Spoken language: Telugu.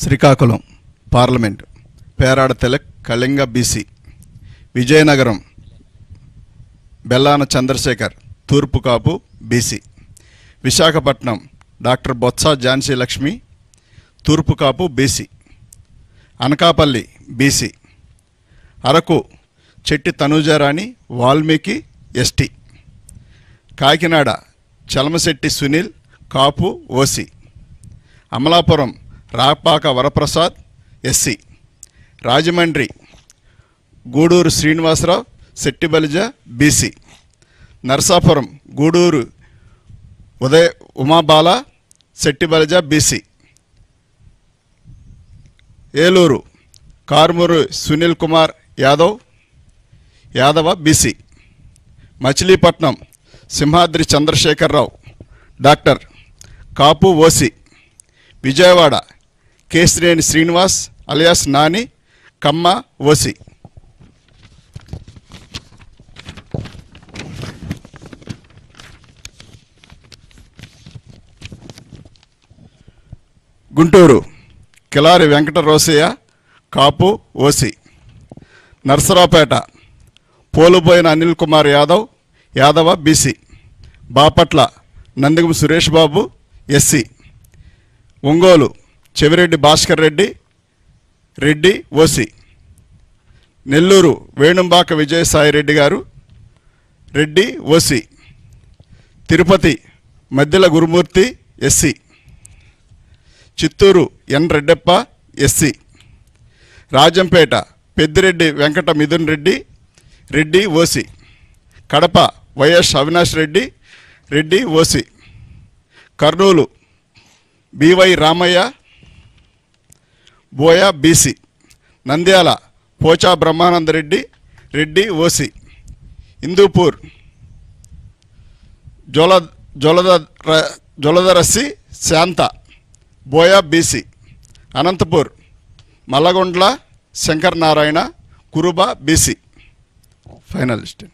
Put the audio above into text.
శ్రీకాకుళం పార్లమెంట్ పేరాడ తిలక్ కళింగ బీసీ, విజయనగరం బెల్లాన చంద్రశేఖర్ తూర్పు కాపు బీసీ, విశాఖపట్నం డాక్టర్ బొత్స ఝాన్సీ లక్ష్మి తూర్పు Kapu BC, Anakapalli BC, Araku Chetti Tanujarani Valmiki ST, Kakinada Chalamasetti Sunil Kapu OC, Amalapuram Rapaka Varaprasad SC, Rajahmundry Guduru Srinivasarao Settibalija BC, Narasapuram Guduru Umabala Settibalija BC, Eluru Karmuru Sunil Kumar Yadava BC, Machilipatnam Simhadri Chandrasekhararao doctor Kapu OC, Vijayawada Kesineni Srinivas alias Nani Kamma OC. Guntur Kilari Venkata Rosaiah కాపు OC, Narasaraopet Polubhoina Anil Kumar Yadava BC, Bapatla Nandigam Suresh Babu SC, Ongole Chevireddy Bhaskar Reddy OC, Nellore Venumbaka Vijayasaireddy గారు Reddy OC, Tirupati Maddela Gurumoorthy SC, Chittoor N Reddappa SC, Rajampet Peddireddy Venkata Mithun Reddy OC, Kadapa YS Avinash Reddy OC, Kurnool BY Ramaiah Boya BC, Nandyal Pocha Brahmananda Reddy OC, Hindupur Joladarasi Shantha Boya BC, Anantapur Mallagondla Shankar Narayana Kuruba BC. Finalist.